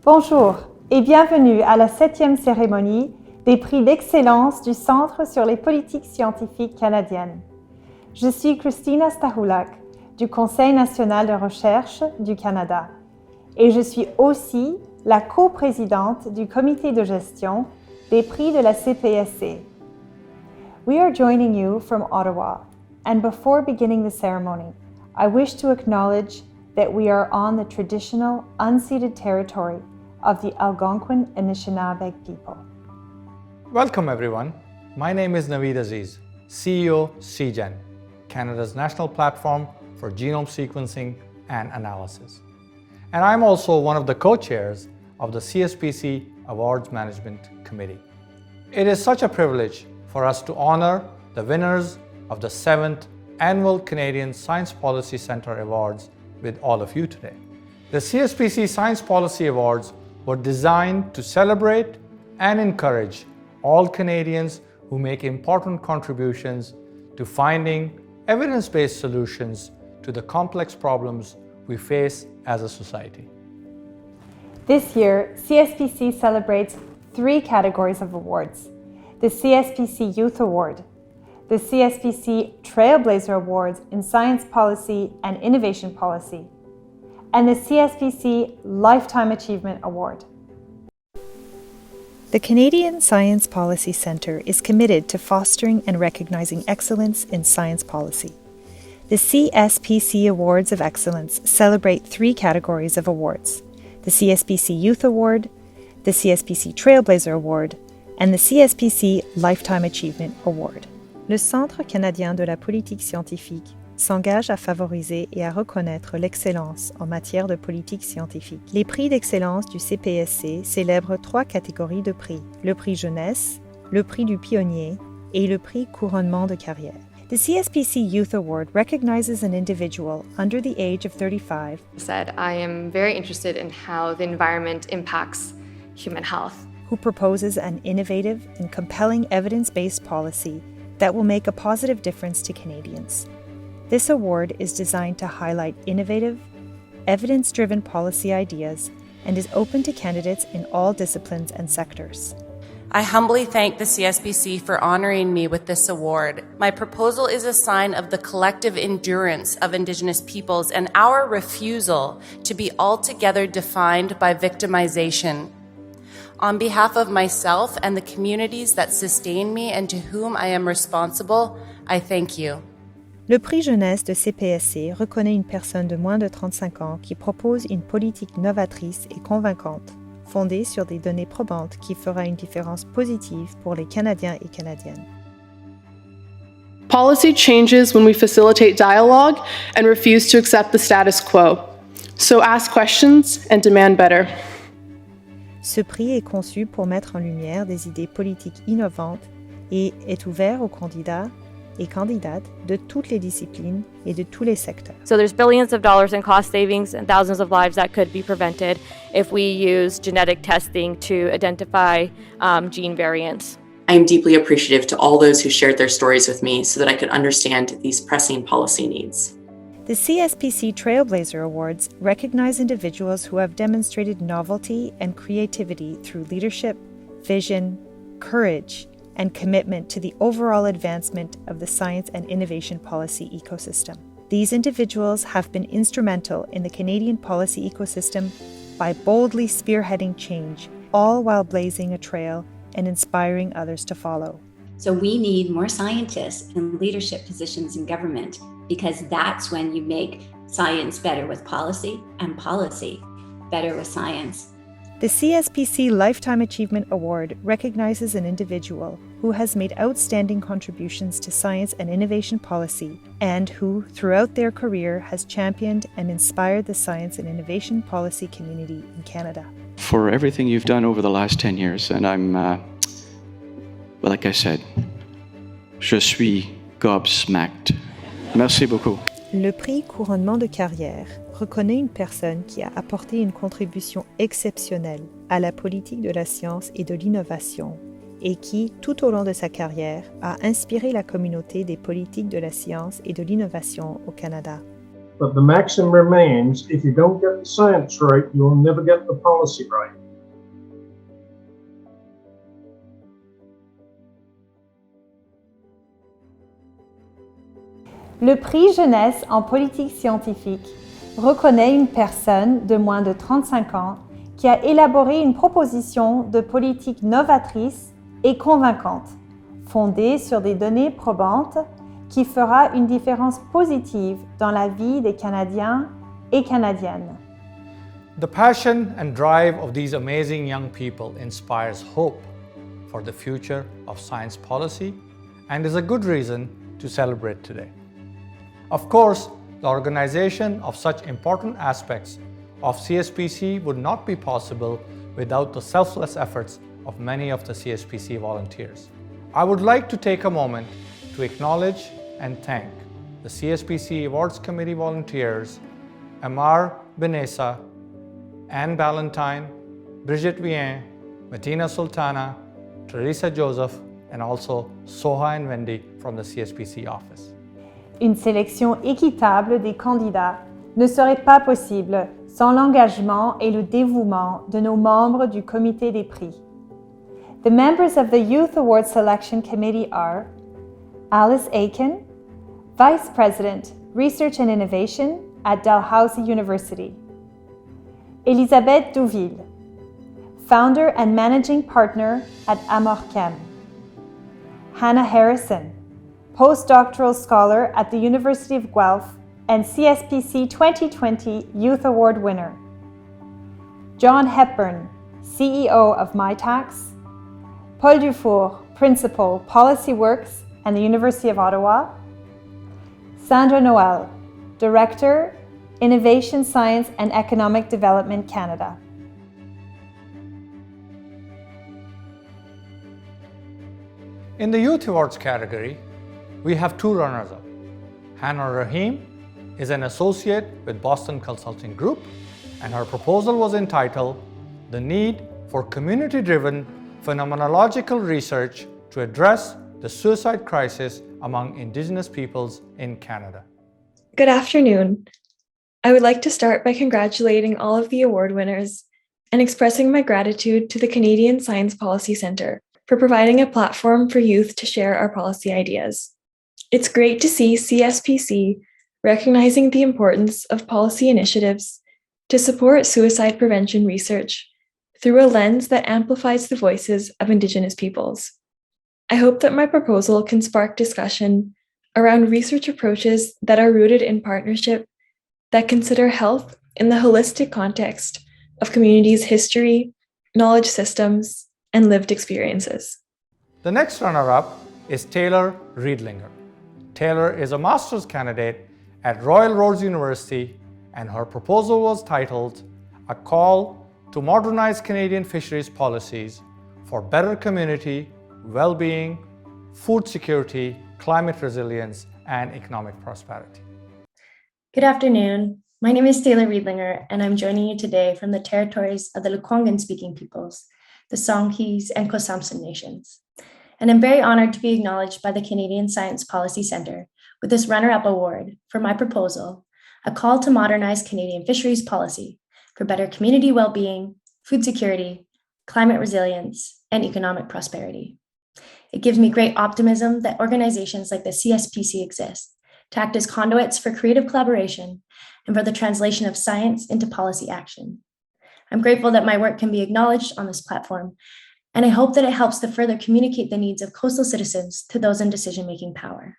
Bonjour et bienvenue à la 7e cérémonie des prix d'excellence du Centre sur les politiques scientifiques canadiennes. Je suis Christina Stahulak du Conseil national de recherche du Canada et je suis aussi la coprésidente du comité de gestion des prix de la CPSC. We are joining you from Ottawa, and before beginning the ceremony, I wish to acknowledge that we are on the traditional unceded territory of the Algonquin Anishinaabe people. Welcome everyone. My name is Naveed Aziz, CEO CGen, Canada's national platform for genome sequencing and analysis. And I'm also one of the co-chairs of the CSPC Awards Management Committee. It is such a privilege for us to honor the winners of the 7th Annual Canadian Science Policy Centre Awards with all of you today. The CSPC Science Policy Awards were designed to celebrate and encourage all Canadians who make important contributions to finding evidence-based solutions to the complex problems we face as a society. This year, CSPC celebrates 3 categories of awards: the CSPC Youth Award, the CSPC Trailblazer Awards in Science Policy and Innovation Policy, and the CSPC Lifetime Achievement Award. The Canadian Science Policy Centre is committed to fostering and recognizing excellence in science policy. The CSPC Awards of Excellence celebrate 3 categories of awards: the CSPC Youth Award, the CSPC Trailblazer Award, and the CSPC Lifetime Achievement Award. Le Centre canadien de la politique scientifique s'engage à favoriser et à reconnaître l'excellence en matière de politique scientifique. Les prix d'excellence du CPSC célèbrent 3 catégories de prix: le prix jeunesse, le prix du pionnier et le prix couronnement de carrière. The CSPC Youth Award recognizes an individual under the age of 35. I am very interested in how the environment impacts human health. Who proposes an innovative and compelling evidence-based policy that will make a positive difference to Canadians. This award is designed to highlight innovative, evidence-driven policy ideas and is open to candidates in all disciplines and sectors. I humbly thank the CSPC for honoring me with this award. My proposal is a sign of the collective endurance of Indigenous peoples and our refusal to be altogether defined by victimization. On behalf of myself and the communities that sustain me and to whom I am responsible, I thank you. Le prix jeunesse de CPSC reconnaît une personne de moins de 35 ans qui propose une politique novatrice et convaincante, fondée sur des données probantes qui fera une différence positive pour les Canadiens et Canadiennes. Policy changes when we facilitate dialogue and refuse to accept the status quo. So ask questions and demand better. Ce prix est conçu pour mettre en lumière des idées politiques innovantes et est ouvert aux candidats et candidates de toutes les disciplines et de tous les secteurs. So there's billions of dollars in cost savings and thousands of lives that could be prevented if we use genetic testing to identify gene variants. I am deeply appreciative to all those who shared their stories with me so that I could understand these pressing policy needs. The CSPC Trailblazer Awards recognize individuals who have demonstrated novelty and creativity through leadership, vision, courage, and commitment to the overall advancement of the science and innovation policy ecosystem. These individuals have been instrumental in the Canadian policy ecosystem by boldly spearheading change, all while blazing a trail and inspiring others to follow. So we need more scientists in leadership positions in government, because that's when you make science better with policy and policy better with science. The CSPC Lifetime Achievement Award recognizes an individual who has made outstanding contributions to science and innovation policy and who, throughout their career, has championed and inspired the science and innovation policy community in Canada. For everything you've done over the last 10 years, and I'm, like I said, je suis gobsmacked. Merci beaucoup. Le prix couronnement de carrière reconnaît une personne qui a apporté une contribution exceptionnelle à la politique de la science et de l'innovation et qui, tout au long de sa carrière, a inspiré la communauté des politiques de la science et de l'innovation au Canada. But the maxim remains, if you don't get the science right, you'll never get the policy right. Le prix Jeunesse en politique scientifique reconnaît une personne de moins de 35 ans qui a élaboré une proposition de politique novatrice et convaincante, fondée sur des données probantes qui fera une différence positive dans la vie des Canadiens et Canadiennes. The passion and drive of these amazing young people inspires hope for the future of science policy and is a good reason to celebrate today. Of course, the organization of such important aspects of CSPC would not be possible without the selfless efforts of many of the CSPC volunteers. I would like to take a moment to acknowledge and thank the CSPC Awards Committee volunteers, Amar Benessa, Anne Ballantyne, Bridget Vien, Martina Sultana, Teresa Joseph, and also Soha and Wendy from the CSPC office. Une sélection équitable des candidats ne serait pas possible sans l'engagement et le dévouement de nos membres du comité des prix. The members of the Youth Award Selection Committee are Alice Aiken, Vice President, Research and Innovation at Dalhousie University; Elisabeth Douville, Founder and Managing Partner at Amorchem; Hannah Harrison, Postdoctoral Scholar at the University of Guelph and CSPC 2020 Youth Award winner; John Hepburn, CEO of MyTax; Paul Dufour, Principal, Policy Works and the University of Ottawa; Sandra Noel, Director, Innovation, Science and Economic Development, Canada. In the Youth Awards category, we have two runners-up. Hannah Rahim is an associate with Boston Consulting Group, and her proposal was entitled The Need for Community-Driven Phenomenological Research to Address the Suicide Crisis Among Indigenous Peoples in Canada. Good afternoon. I would like to start by congratulating all of the award winners and expressing my gratitude to the Canadian Science Policy Centre for providing a platform for youth to share our policy ideas. It's great to see CSPC recognizing the importance of policy initiatives to support suicide prevention research through a lens that amplifies the voices of Indigenous peoples. I hope that my proposal can spark discussion around research approaches that are rooted in partnership, that consider health in the holistic context of communities' history, knowledge systems, and lived experiences. The next runner-up is Taylor Riedlinger. Taylor is a master's candidate at Royal Roads University, and her proposal was titled A Call to Modernize Canadian Fisheries Policies for Better Community, Well-Being, Food Security, Climate Resilience, and Economic Prosperity. Good afternoon. My name is Taylor Riedlinger, and I'm joining you today from the territories of the Lekwungen-speaking peoples, the Songhees and Kosamson nations. And I'm very honored to be acknowledged by the Canadian Science Policy Centre with this runner-up award for my proposal, A Call to Modernize Canadian Fisheries Policy for Better Community Well-Being, Food Security, Climate Resilience, and Economic Prosperity. It gives me great optimism that organizations like the CSPC exist to act as conduits for creative collaboration and for the translation of science into policy action. I'm grateful that my work can be acknowledged on this platform, and I hope that it helps to further communicate the needs of coastal citizens to those in decision-making power.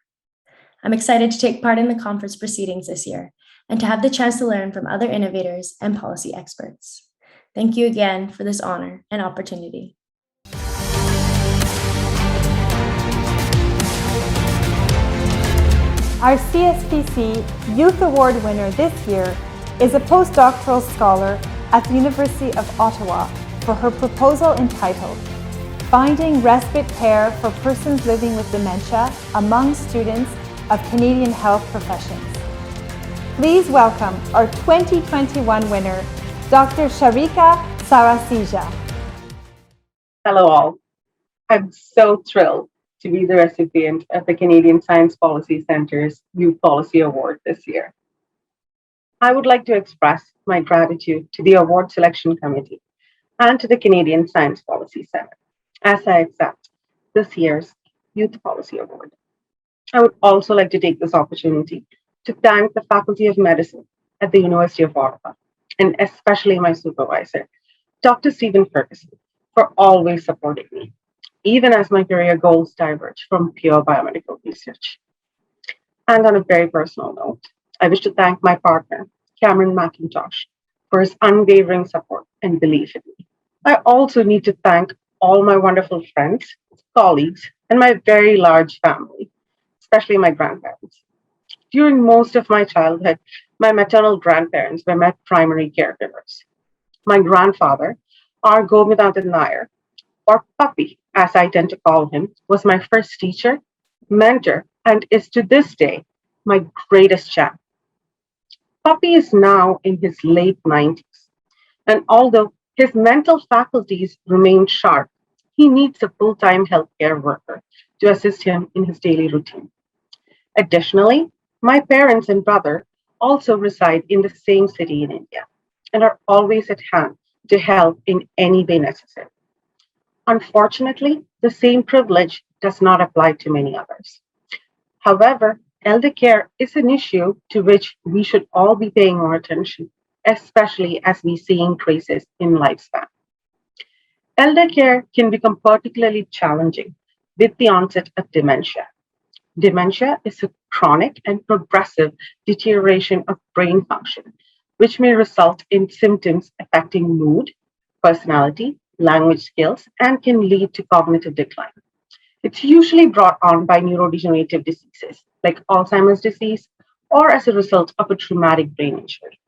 I'm excited to take part in the conference proceedings this year and to have the chance to learn from other innovators and policy experts. Thank you again for this honor and opportunity. Our CSPC Youth Award winner this year is a postdoctoral scholar at the University of Ottawa for her proposal entitled Finding Respite Care for Persons Living with Dementia Among Students of Canadian Health Professions. Please welcome our 2021 winner, Dr. Sharika Sarasija. Hello all. I'm so thrilled to be the recipient of the Canadian Science Policy Centre's Youth Policy Award this year. I would like to express my gratitude to the Award Selection Committee and to the Canadian Science Policy Center as I accept this year's Youth Policy Award. I would also like to take this opportunity to thank the Faculty of Medicine at the University of Ottawa, and especially my supervisor, Dr. Stephen Ferguson, for always supporting me, even as my career goals diverge from pure biomedical research. And on a very personal note, I wish to thank my partner, Cameron McIntosh, for his unwavering support and belief in me. I also need to thank all my wonderful friends, colleagues, and my very large family, especially my grandparents. During most of my childhood, my maternal grandparents were my primary caregivers. My grandfather, R. Govinathan Nair, or Puppy, as I tend to call him, was my first teacher, mentor, and is to this day my greatest champ. Puppy is now in his late 90s, and although his mental faculties remain sharp, he needs a full time healthcare worker to assist him in his daily routine. Additionally, my parents and brother also reside in the same city in India and are always at hand to help in any way necessary. Unfortunately, the same privilege does not apply to many others. However, elder care is an issue to which we should all be paying more attention, especially as we see increases in lifespan. Elder care can become particularly challenging with the onset of dementia. Dementia is a chronic and progressive deterioration of brain function, which may result in symptoms affecting mood, personality, language skills, and can lead to cognitive decline. It's usually brought on by neurodegenerative diseases like Alzheimer's disease or as a result of a traumatic brain injury.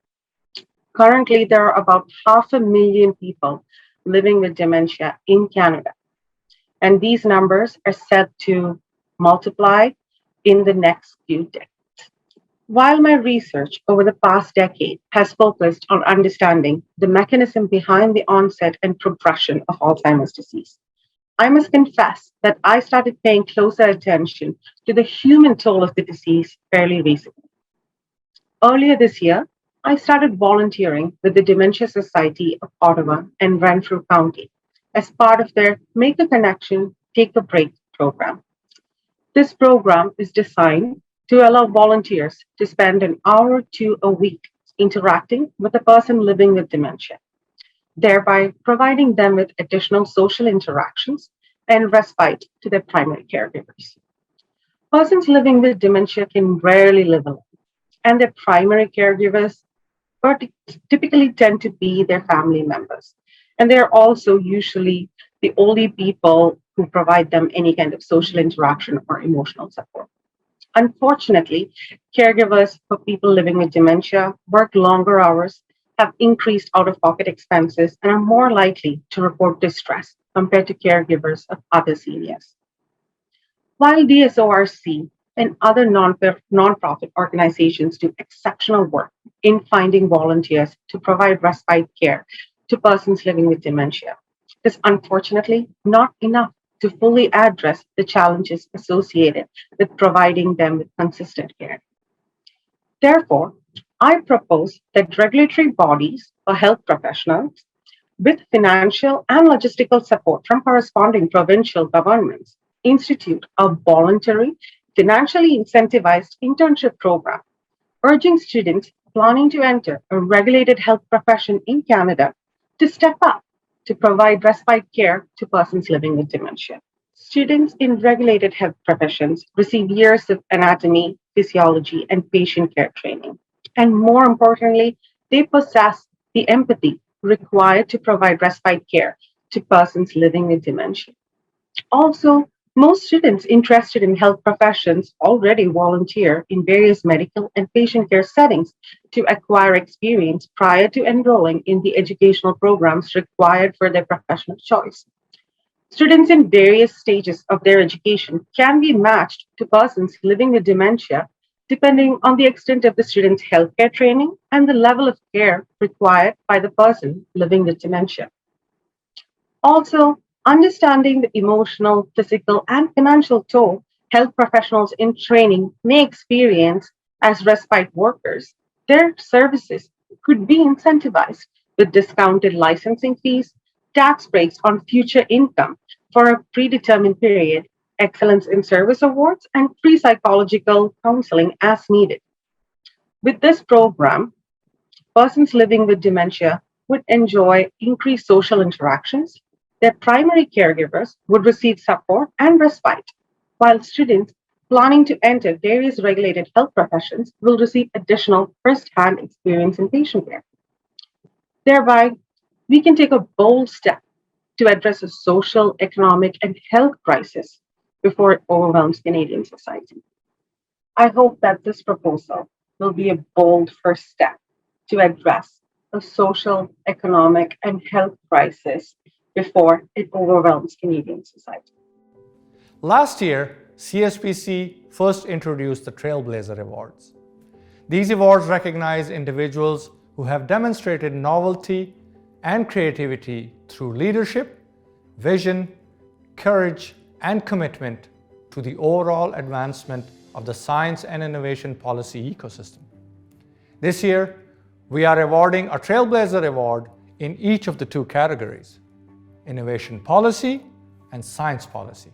Currently, there are about 500,000 people living with dementia in Canada, and these numbers are set to multiply in the next few decades. While my research over the past decade has focused on understanding the mechanism behind the onset and progression of Alzheimer's disease, I must confess that I started paying closer attention to the human toll of the disease fairly recently. Earlier this year, I started volunteering with the Dementia Society of Ottawa and Renfrew County as part of their Make a Connection, Take a Break program. This program is designed to allow volunteers to spend an hour or two a week interacting with a person living with dementia, thereby providing them with additional social interactions and respite to their primary caregivers. Persons living with dementia can rarely live alone, and their primary caregivers typically tend to be their family members. And they're also usually the only people who provide them any kind of social interaction or emotional support. Unfortunately, caregivers for people living with dementia work longer hours, have increased out of pocket expenses, and are more likely to report distress compared to caregivers of other seniors. While DSORC and other nonprofit organizations do exceptional work in finding volunteers to provide respite care to persons living with dementia, it is unfortunately not enough to fully address the challenges associated with providing them with consistent care. Therefore, I propose that regulatory bodies or health professionals, with financial and logistical support from corresponding provincial governments, institute a voluntary, financially incentivized internship program, urging students planning to enter a regulated health profession in Canada to step up to provide respite care to persons living with dementia. Students in regulated health professions receive years of anatomy, physiology, and patient care training. And more importantly, they possess the empathy required to provide respite care to persons living with dementia. Also, most students interested in health professions already volunteer in various medical and patient care settings to acquire experience prior to enrolling in the educational programs required for their professional choice. Students in various stages of their education can be matched to persons living with dementia depending on the extent of the student's healthcare training and the level of care required by the person living with dementia. Also, understanding the emotional, physical, and financial toll health professionals in training may experience as respite workers their services could be incentivized with discounted licensing fees, tax breaks on future income for a predetermined period, excellence in service awards, and free psychological counseling as needed. With this program, persons living with dementia would enjoy increased social interactions. Their primary caregivers would receive support and respite, while students planning to enter various regulated health professions will receive additional first hand experience in patient care. Thereby, we can take a bold step to address a social, economic, and health crisis before it overwhelms Canadian society. I hope that this proposal will be a bold first step to address a social, economic, and health crisis before it overwhelms Canadian society. Last year, CSPC first introduced the Trailblazer Awards. These awards recognize individuals who have demonstrated novelty and creativity through leadership, vision, courage, and commitment to the overall advancement of the science and innovation policy ecosystem. This year, we are awarding a Trailblazer Award in each of the two categories, Innovation Policy and Science Policy.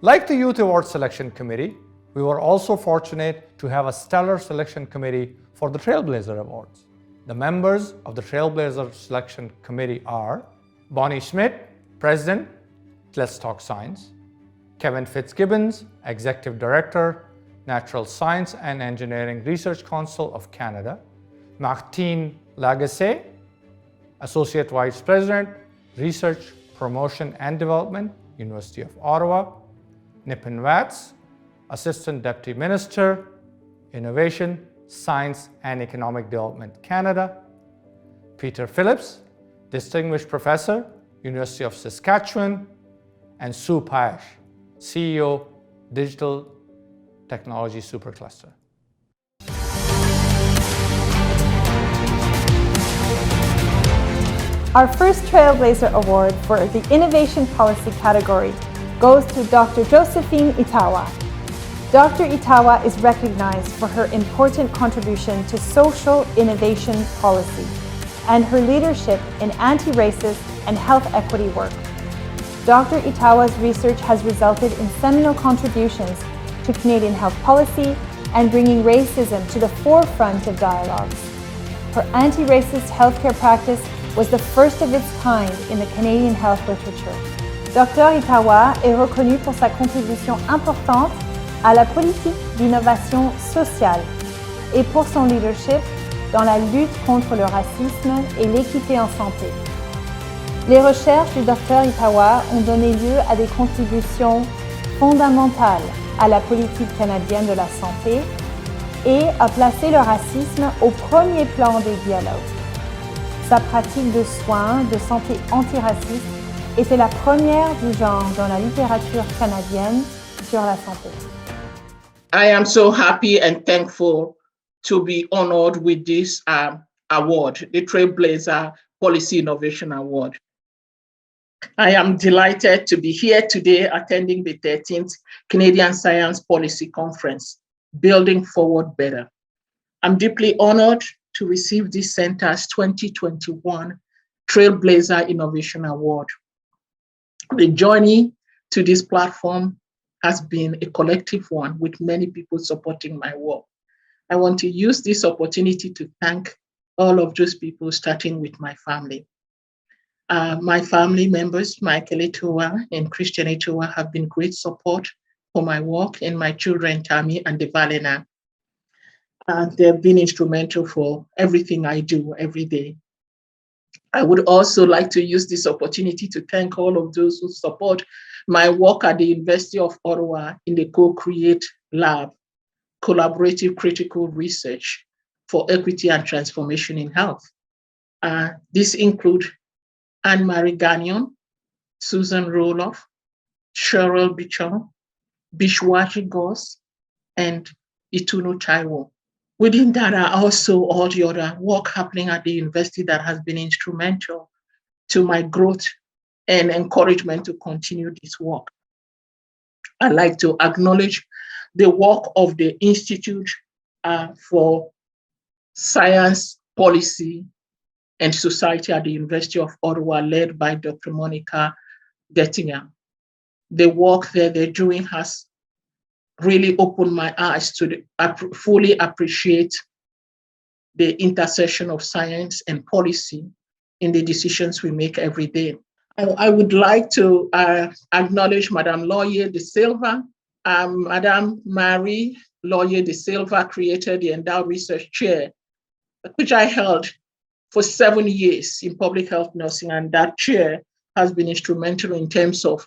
Like the Youth Award Selection Committee, we were also fortunate to have a stellar selection committee for the Trailblazer Awards. The members of the Trailblazer Selection Committee are Bonnie Schmidt, President, Let's Talk Science; Kevin Fitzgibbons, Executive Director, Natural Science and Engineering Research Council of Canada; Martine Lagacé, Associate Vice President, Research, Promotion and Development, University of Ottawa; Nipin Watts, Assistant Deputy Minister, Innovation, Science and Economic Development, Canada; Peter Phillips, Distinguished Professor, University of Saskatchewan; and Sue Pash, CEO, Digital Technology Supercluster. Our first Trailblazer Award for the Innovation Policy category goes to Dr. Josephine Itawa. Dr. Itawa is recognized for her important contribution to social innovation policy and her leadership in anti-racist and health equity work. Dr. Itawa's research has resulted in seminal contributions to Canadian health policy and bringing racism to the forefront of dialogues. Her anti-racist healthcare practice was the first of its kind in the Canadian health literature. Dr. Itawa est reconnue pour sa contribution importante à la politique d'innovation sociale et pour son leadership dans la lutte contre le racisme et l'équité en santé. Les recherches du Dr. Itawa ont donné lieu à des contributions fondamentales à la politique canadienne de la santé et a placé le racisme au premier plan des dialogues. Sa pratique de soins de santé antiraciste était la première du genre dans la littérature canadienne sur la santé. I am so happy and thankful to be honored with this award, the Trailblazer Policy Innovation Award. I am delighted to be here today attending the 13th Canadian Science Policy Conference, Building Forward Better. I'm deeply honored to receive this center's 2021 Trailblazer Innovation Award. The journey to this platform has been a collective one with many people supporting my work. I want to use this opportunity to thank all of those people, starting with my family. My family members, Michael Etowa and Christian Etowa, have been great support for my work, and my children, Tammy and Devalena. They've been instrumental for everything I do every day. I would also like to use this opportunity to thank all of those who support my work at the University of Ottawa in the Co-Create Lab, Collaborative Critical Research for Equity and Transformation in Health. This include Anne-Marie Gagnon, Susan Roloff, Cheryl Bichon, Bishwaji Ghosh, and Itunu Taiwo. Within that are also all the other work happening at the university that has been instrumental to my growth and encouragement to continue this work. I'd like to acknowledge the work of the Institute for science, policy, and society at the University of Ottawa, led by Dr. Monica Dettinger. The work that they're doing has really opened my eyes to fully appreciate the intersection of science and policy in the decisions we make every day. I would like to acknowledge Madame Laurier de Silva. Madame Marie Laurier de Silva created the Endowed Research Chair, which I held for 7 years in public health nursing, and that chair has been instrumental in terms of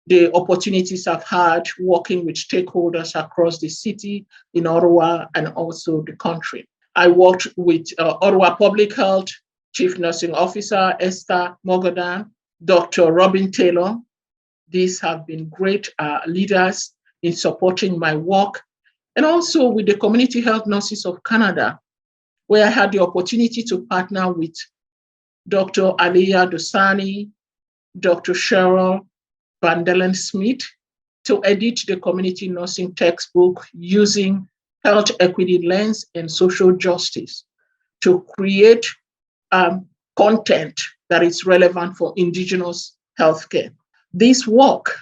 the opportunities I've had working with stakeholders across the city, in Ottawa, and also the country. I worked with Ottawa Public Health Chief Nursing Officer Esther Mogodan, Dr. Robin Taylor. These have been great leaders in supporting my work, and also with the Community Health Nurses of Canada, where I had the opportunity to partner with Dr. Aliyah Dosani, Dr. Cheryl Van Delen Smith to edit the community nursing textbook using health equity lens and social justice to create content that is relevant for Indigenous healthcare. This work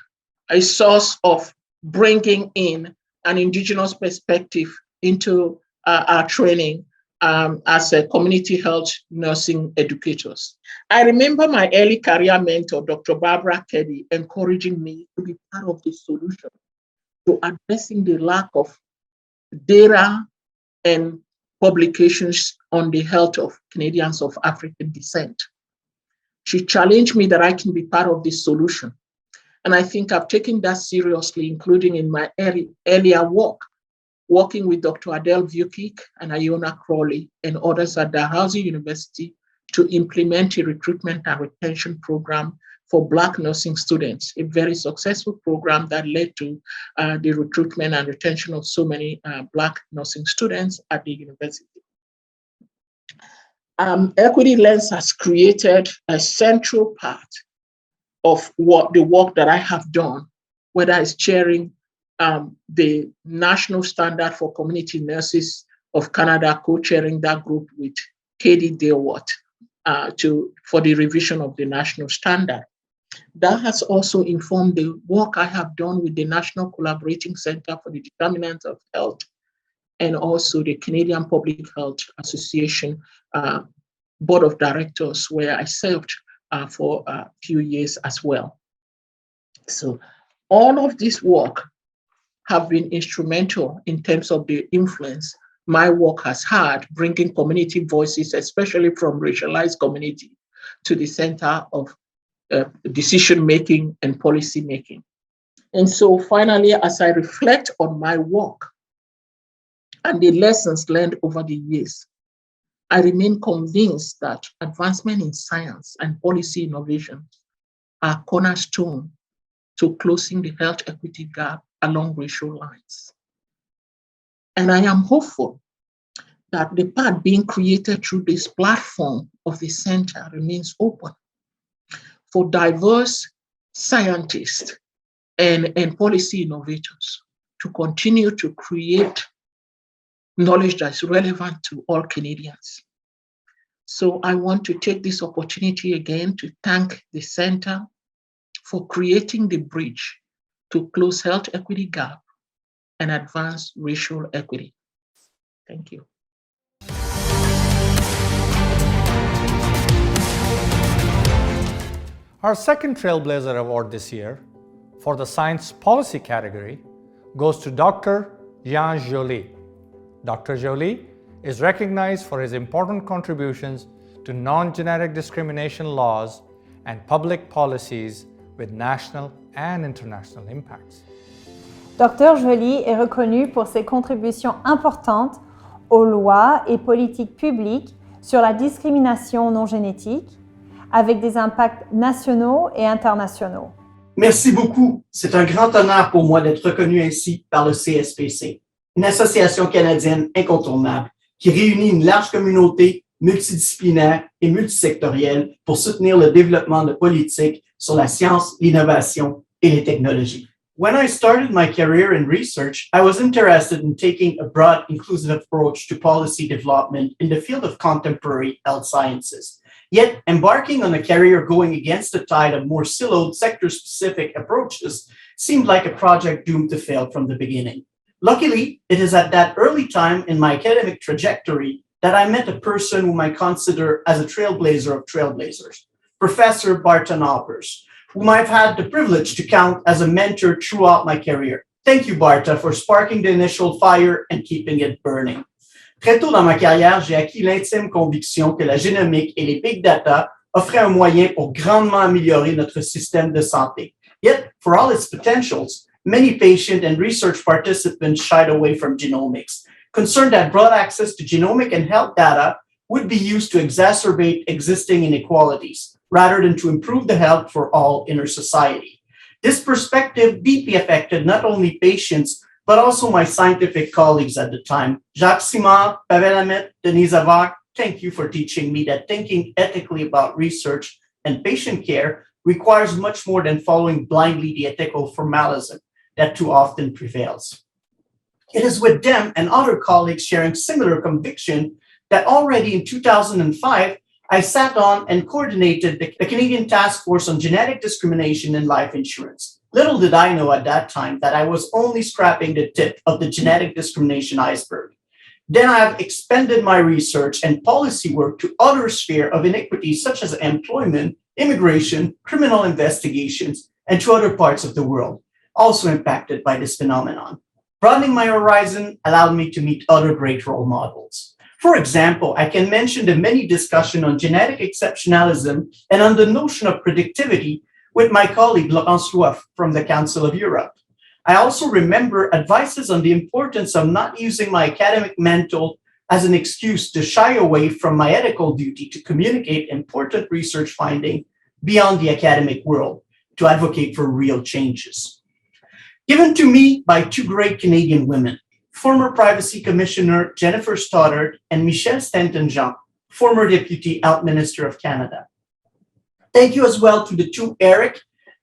is a source of bringing in an Indigenous perspective into our training as a community health nursing educators. I remember my early career mentor, Dr. Barbara Keddy, encouraging me to be part of the solution to addressing the lack of data and publications on the health of Canadians of African descent. She challenged me that I can be part of this solution. And I think I've taken that seriously, including in my earlier work, working with Dr. Adele Vukic and Iona Crawley and others at Dalhousie University to implement a recruitment and retention program for Black nursing students, a very successful program that led to the recruitment and retention of so many Black nursing students at the university. Equity Lens has created a central part of the work that I have done, whether it's chairing the National Standard for Community Nurses of Canada, co-chairing that group with Katie Dewart for the revision of the national standard. That has also informed the work I have done with the National Collaborating Center for the Determinants of Health and also the Canadian Public Health Association Board of Directors, where I served for a few years as well. So all of this work have been instrumental in terms of the influence my work has had, bringing community voices, especially from racialized community, to the center of decision-making and policy-making. And so finally, as I reflect on my work and the lessons learned over the years, I remain convinced that advancement in science and policy innovation are cornerstone to closing the health equity gap along racial lines. And I am hopeful that the path being created through this platform of the center remains open for diverse scientists and policy innovators to continue to create knowledge that's relevant to all Canadians. So I want to take this opportunity again to thank the center for creating the bridge to close health equity gap and advance racial equity. Thank you. Our second Trailblazer Award this year for the Science Policy category goes to Dr. Jean Joly. Dr. Joly is recognized for his important contributions to non-genetic discrimination laws and public policies with national and international impacts. Dr. Joly est reconnu pour ses contributions importantes aux lois et politiques publiques sur la discrimination non génétique, avec des impacts nationaux et internationaux. Merci beaucoup. C'est un grand honneur pour moi d'être reconnu ainsi par le CSPC, une association canadienne incontournable qui réunit une large communauté multidisciplinaire et multisectorielle pour soutenir le développement de politiques sur la science, l'innovation et les technologies. When I started my career in research, I was interested in taking a broad, inclusive approach to policy development in the field of contemporary health sciences. Yet, embarking on a career going against the tide of more siloed, sector-specific approaches seemed like a project doomed to fail from the beginning. Luckily, it is at that early time in my academic trajectory that I met a person whom I consider as a trailblazer of trailblazers, Professor Barton Hoppers, whom I've had the privilege to count as a mentor throughout my career. Thank you, Barta, for sparking the initial fire and keeping it burning. Très tôt dans ma carrière, j'ai acquis l'intime conviction que la génomique et les big data offraient un moyen pour grandement améliorer notre système de santé. Yet, for all its potentials, many patient and research participants shied away from genomics, concerned that broad access to genomic and health data would be used to exacerbate existing inequalities, rather than to improve the health for all in our society. This perspective deeply affected not only patients, but also my scientific colleagues at the time. Jacques Simard, Pavel Hamet, Denise Avak, thank you for teaching me that thinking ethically about research and patient care requires much more than following blindly the ethical formalism that too often prevails. It is with them and other colleagues sharing similar conviction that already in 2005, I sat on and coordinated the Canadian Task Force on Genetic Discrimination in Life Insurance. Little did I know at that time that I was only scraping the tip of the genetic discrimination iceberg. Then I have expanded my research and policy work to other spheres of inequities such as employment, immigration, criminal investigations, and to other parts of the world, also impacted by this phenomenon. Broadening my horizon allowed me to meet other great role models. For example, I can mention the many discussions on genetic exceptionalism and on the notion of predictivity with my colleague Laurence Loif from the Council of Europe. I also remember advices on the importance of not using my academic mantle as an excuse to shy away from my ethical duty to communicate important research findings beyond the academic world, to advocate for real changes. Given to me by two great Canadian women, former Privacy Commissioner Jennifer Stoddart and Michelle Stanton-Jean, former Deputy Health Minister of Canada. Thank you as well to the two Eric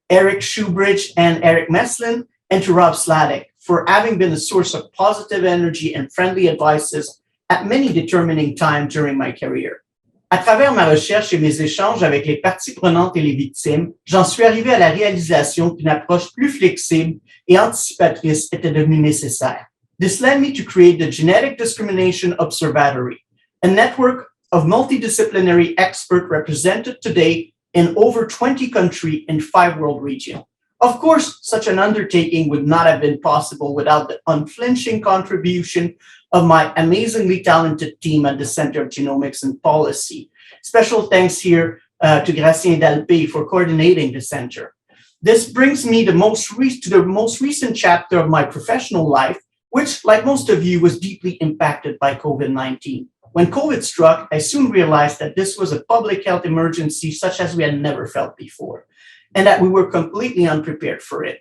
Shoebridge and Eric Meslin, and to Rob Sladek for having been a source of positive energy and friendly advices at many determining times during my career. À travers ma recherche et mes échanges avec les parties prenantes et les victimes, j'en suis arrivé à la réalisation qu'une approche plus flexible et anticipatrice était devenue nécessaire. This led me to create the Genetic Discrimination Observatory, a network of multidisciplinary experts represented today in over 20 countries in 5 world regions. Of course, such an undertaking would not have been possible without the unflinching contribution of my amazingly talented team at the Center of Genomics and Policy. Special thanks here to Gracien Dalpé for coordinating the center. This brings me to the most recent chapter of my professional life, which, like most of you, was deeply impacted by COVID-19. When COVID struck, I soon realized that this was a public health emergency such as we had never felt before, and that we were completely unprepared for it.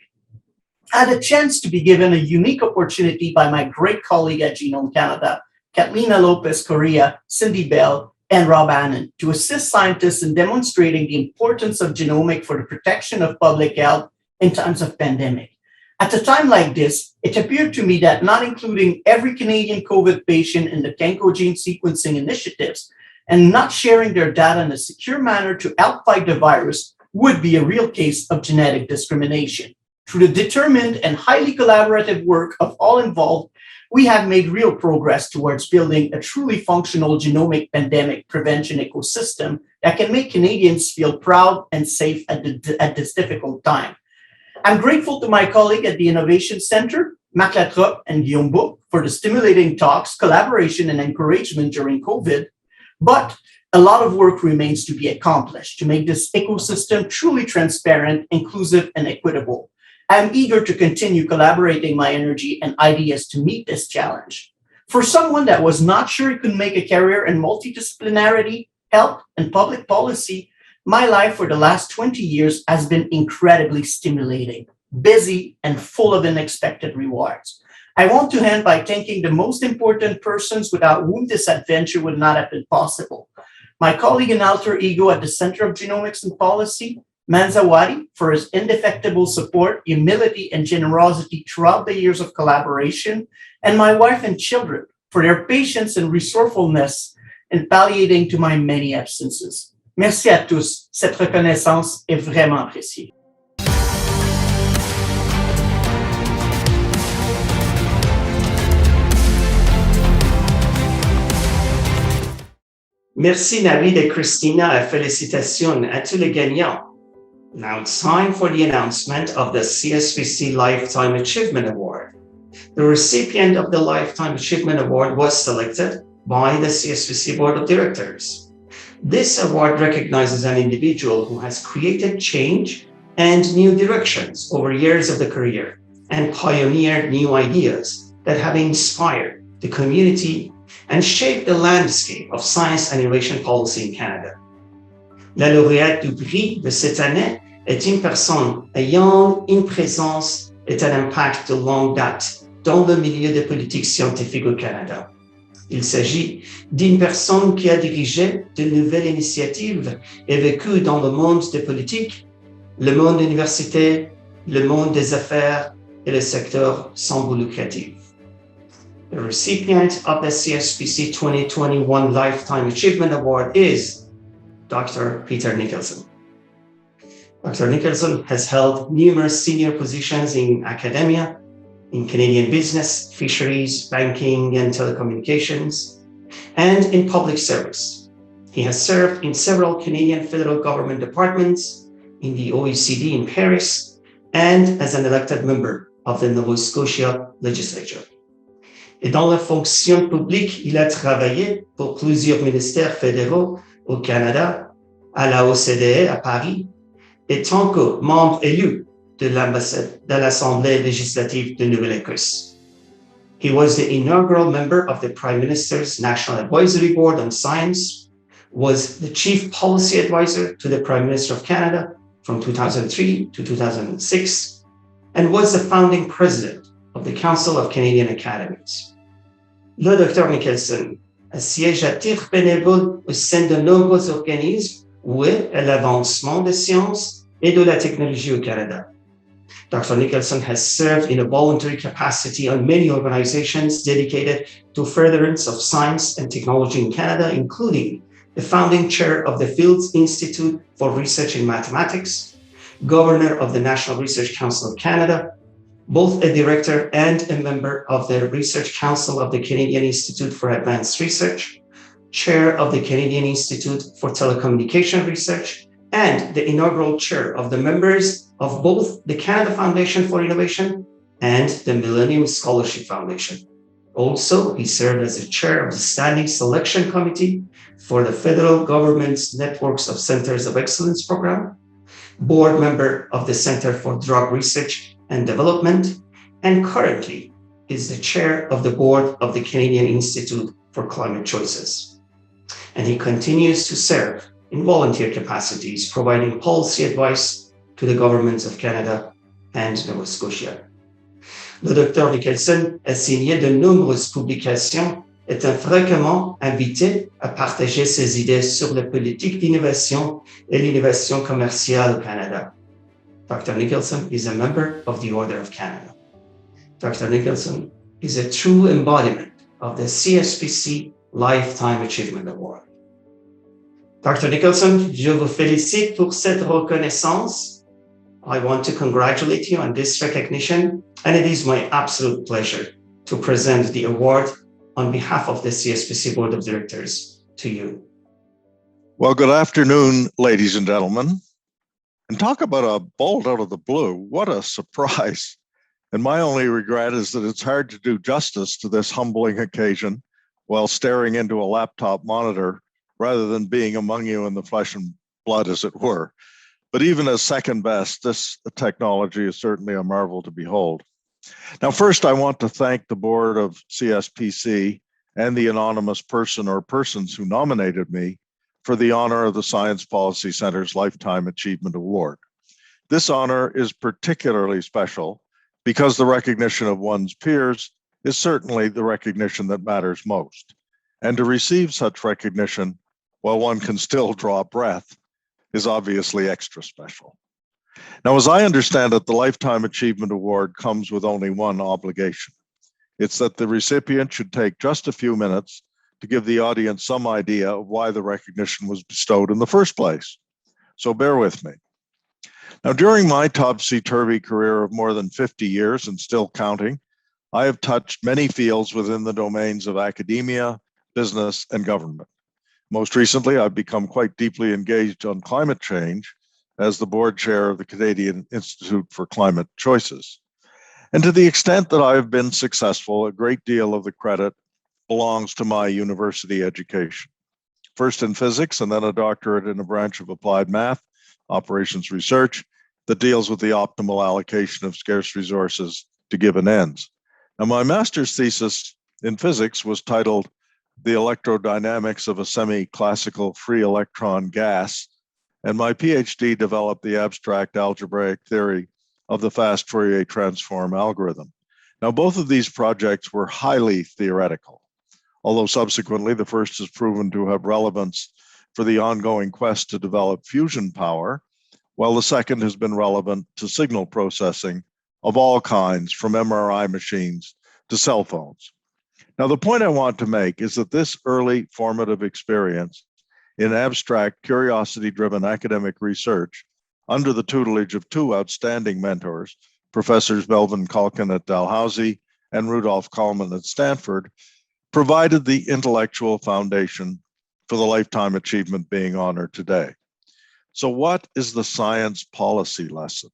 I had a chance to be given a unique opportunity by my great colleague at Genome Canada, Catalina Lopez Correa, Cindy Bell, and Rob Annan, to assist scientists in demonstrating the importance of genomics for the protection of public health in times of pandemic. At a time like this, it appeared to me that not including every Canadian COVID patient in the Kenko gene sequencing initiatives and not sharing their data in a secure manner to help fight the virus would be a real case of genetic discrimination. Through the determined and highly collaborative work of all involved, we have made real progress towards building a truly functional genomic pandemic prevention ecosystem that can make Canadians feel proud and safe at this difficult time. I'm grateful to my colleague at the Innovation Center, Marc Latrobe and Guillaume Bouc, for the stimulating talks, collaboration, and encouragement during COVID. But a lot of work remains to be accomplished to make this ecosystem truly transparent, inclusive, and equitable. I'm eager to continue collaborating my energy and ideas to meet this challenge. For someone that was not sure he could make a career in multidisciplinarity, health, and public policy, my life for the last 20 years has been incredibly stimulating, busy, and full of unexpected rewards. I want to end by thanking the most important persons without whom this adventure would not have been possible. My colleague and alter ego at the Center of Genomics and Policy, Manzawadi for his indefectible support, humility, and generosity throughout the years of collaboration, and my wife and children for their patience and resourcefulness in palliating to my many absences. Merci à tous. Cette reconnaissance est vraiment appréciée. Merci Navid et Christina et félicitations à tous les gagnants. Now it's time for the announcement of the CSPC Lifetime Achievement Award. The recipient of the Lifetime Achievement Award was selected by the CSPC Board of Directors. This award recognizes an individual who has created change and new directions over years of the career and pioneered new ideas that have inspired the community and shaped the landscape of science and innovation policy in Canada. La lauréate du prix de cette année est une personne ayant une présence et un impact de longue date dans le milieu des politiques scientifiques au Canada. Il s'agit d'une personne qui a dirigé de nouvelles initiatives et vécu dans le monde des politiques, le monde universitaire, le monde des affaires et le secteur sans but lucratif. The recipient of the CSPC 2021 Lifetime Achievement Award is Dr. Peter Nicholson. Dr. Nicholson has held numerous senior positions in academia, in Canadian business, fisheries, banking, and telecommunications, and in public service. He has served in several Canadian federal government departments, in the OECD in Paris, and as an elected member of the Nova Scotia legislature. Et dans la fonction publique, il a travaillé pour plusieurs ministères fédéraux au Canada, à la OCDE à Paris, et tant que membre élu de l'Assemblée législative de Nouvelle-Écosse. He was the inaugural member of the Prime Minister's National Advisory Board on Science, was the Chief Policy Advisor to the Prime Minister of Canada from 2003 to 2006, and was the founding president of the Council of Canadian Academies. Le Dr. Nicholson siège à titre bénévole au sein de nombreux organismes voués à l'avancement des sciences et de la technologie au Canada. Dr. Nicholson has served in a voluntary capacity on many organizations dedicated to furtherance of science and technology in Canada, including the founding chair of the Fields Institute for Research in Mathematics, governor of the National Research Council of Canada, both a director and a member of the Research Council of the Canadian Institute for Advanced Research, chair of the Canadian Institute for Telecommunication Research, and the inaugural chair of the members of both the Canada Foundation for Innovation and the Millennium Scholarship Foundation. Also, he served as the chair of the Standing Selection Committee for the federal government's Networks of Centers of Excellence program, board member of the Center for Drug Research and Development, and currently is the chair of the board of the Canadian Institute for Climate Choices. And he continues to serve in volunteer capacities, providing policy advice to the governments of Canada and Nova Scotia. Le Dr. Nicholson a signé de nombreuses publications, est fréquemment invité à partager ses idées sur les politiques d'innovation et l'innovation commerciale au Canada. Dr. Nicholson is a member of the Order of Canada. Dr. Nicholson is a true embodiment of the CSPC Lifetime Achievement Award. Dr. Nicholson, je vous félicite pour cette reconnaissance. I want to congratulate you on this recognition, and it is my absolute pleasure to present the award on behalf of the CSPC Board of Directors to you. Well, good afternoon, ladies and gentlemen. And talk about a bolt out of the blue. What a surprise. And my only regret is that it's hard to do justice to this humbling occasion while staring into a laptop monitor rather than being among you in the flesh and blood, as it were. But even as second best, this technology is certainly a marvel to behold. Now, first, I want to thank the board of CSPC and the anonymous person or persons who nominated me for the honor of the Science Policy Center's Lifetime Achievement Award. This honor is particularly special because the recognition of one's peers is certainly the recognition that matters most. And to receive such recognition while one can still draw breath is obviously extra special. Now, as I understand it, the Lifetime Achievement Award comes with only one obligation. It's that the recipient should take just a few minutes to give the audience some idea of why the recognition was bestowed in the first place. So bear with me. Now, during my topsy-turvy career of more than 50 years and still counting, I have touched many fields within the domains of academia, business, and government. Most recently, I've become quite deeply engaged on climate change as the board chair of the Canadian Institute for Climate Choices. And to the extent that I have been successful, a great deal of the credit belongs to my university education. First in physics, and then a doctorate in a branch of applied math, operations research, that deals with the optimal allocation of scarce resources to given ends. Now, my master's thesis in physics was titled The Electrodynamics of a Semi-Classical Free Electron Gas, and my PhD developed the abstract algebraic theory of the fast Fourier transform algorithm. Now, both of these projects were highly theoretical, although subsequently the first has proven to have relevance for the ongoing quest to develop fusion power, while the second has been relevant to signal processing of all kinds, from MRI machines to cell phones. Now, the point I want to make is that this early formative experience in abstract, curiosity-driven academic research under the tutelage of two outstanding mentors, Professors Melvin Kalkin at Dalhousie and Rudolf Kallman at Stanford, provided the intellectual foundation for the lifetime achievement being honored today. So what is the science policy lesson?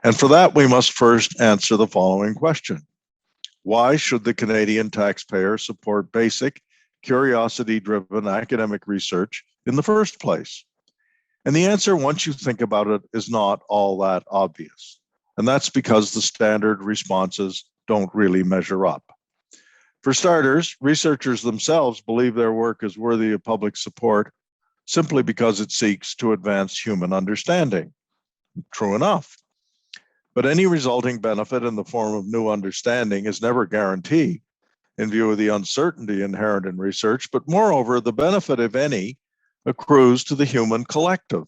And for that, we must first answer the following question. Why should the Canadian taxpayer support basic, curiosity-driven academic research in the first place? And the answer, once you think about it, is not all that obvious. And that's because the standard responses don't really measure up. For starters, researchers themselves believe their work is worthy of public support simply because it seeks to advance human understanding. True enough. But any resulting benefit in the form of new understanding is never guaranteed in view of the uncertainty inherent in research. But moreover, the benefit, if any, accrues to the human collective,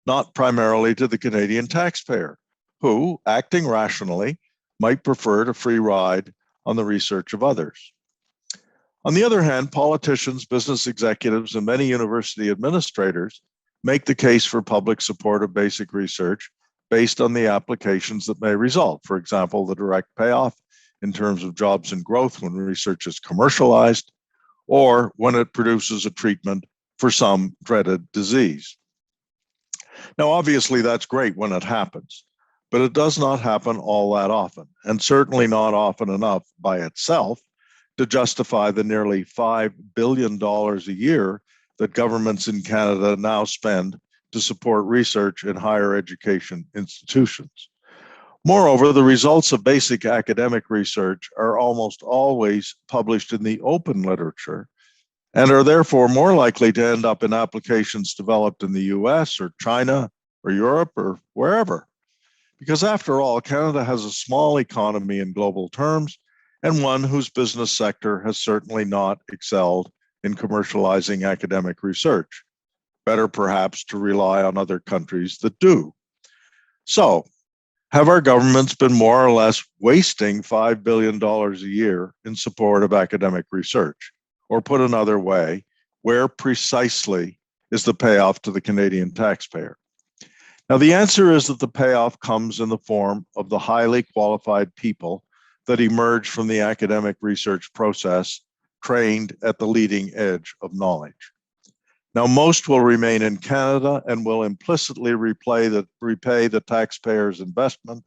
not primarily to the Canadian taxpayer, who, acting rationally, might prefer to free ride on the research of others. On the other hand, politicians, business executives, and many university administrators make the case for public support of basic research based on the applications that may result. For example, the direct payoff in terms of jobs and growth when research is commercialized, or when it produces a treatment for some dreaded disease. Now, obviously, that's great when it happens, but it does not happen all that often, and certainly not often enough by itself to justify the nearly $5 billion a year that governments in Canada now spend to support research in higher education institutions. Moreover, the results of basic academic research are almost always published in the open literature and are therefore more likely to end up in applications developed in the US or China or Europe or wherever. Because after all, Canada has a small economy in global terms and one whose business sector has certainly not excelled in commercializing academic research. Better perhaps to rely on other countries that do. So, have our governments been more or less wasting $5 billion a year in support of academic research? Or put another way, where precisely is the payoff to the Canadian taxpayer? Now, the answer is that the payoff comes in the form of the highly qualified people that emerge from the academic research process, trained at the leading edge of knowledge. Now, most will remain in Canada and will implicitly repay the taxpayer's investment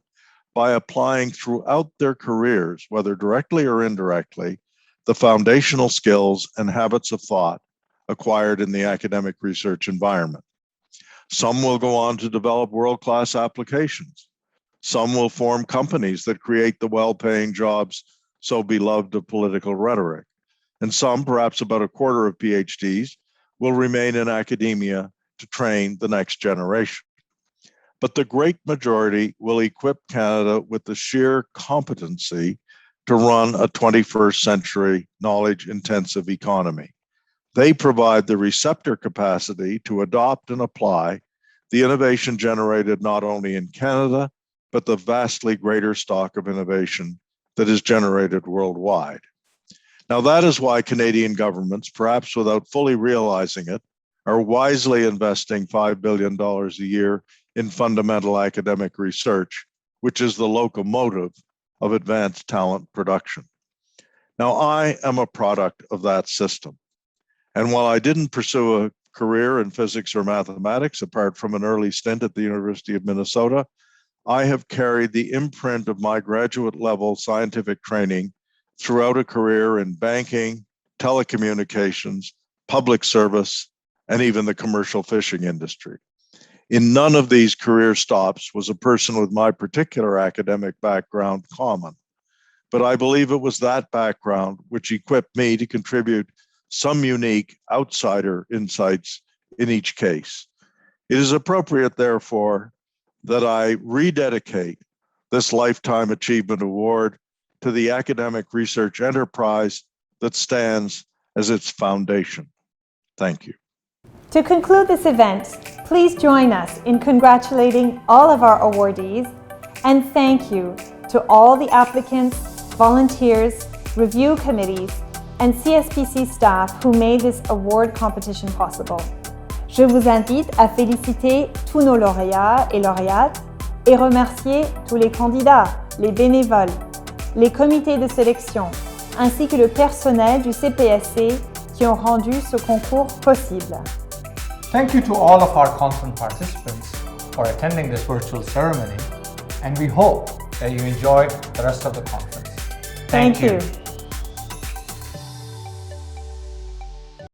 by applying throughout their careers, whether directly or indirectly, the foundational skills and habits of thought acquired in the academic research environment. Some will go on to develop world-class applications. Some will form companies that create the well-paying jobs so beloved of political rhetoric. And some, perhaps about a quarter of PhDs, will remain in academia to train the next generation. But the great majority will equip Canada with the sheer competency to run a 21st century knowledge-intensive economy. They provide the receptor capacity to adopt and apply the innovation generated not only in Canada, but the vastly greater stock of innovation that is generated worldwide. Now, that is why Canadian governments, perhaps without fully realizing it, are wisely investing $5 billion a year in fundamental academic research, which is the locomotive of advanced talent production. Now, I am a product of that system. And while I didn't pursue a career in physics or mathematics, apart from an early stint at the University of Minnesota, I have carried the imprint of my graduate level scientific training throughout a career in banking, telecommunications, public service, and even the commercial fishing industry. In none of these career stops was a person with my particular academic background common, but I believe it was that background which equipped me to contribute some unique outsider insights in each case. It is appropriate, therefore, that I rededicate this Lifetime Achievement Award to the academic research enterprise that stands as its foundation. Thank you. To conclude this event, please join us in congratulating all of our awardees, and thank you to all the applicants, volunteers, review committees, and CSPC staff who made this award competition possible. Je vous invite à féliciter tous nos lauréats et lauréates et remercier tous les candidats, les bénévoles, les comités de sélection, ainsi que le personnel du CPSC qui ont rendu ce concours possible. Thank you to all of our conference participants for attending this virtual ceremony, and we hope that you enjoy the rest of the conference. Thank you.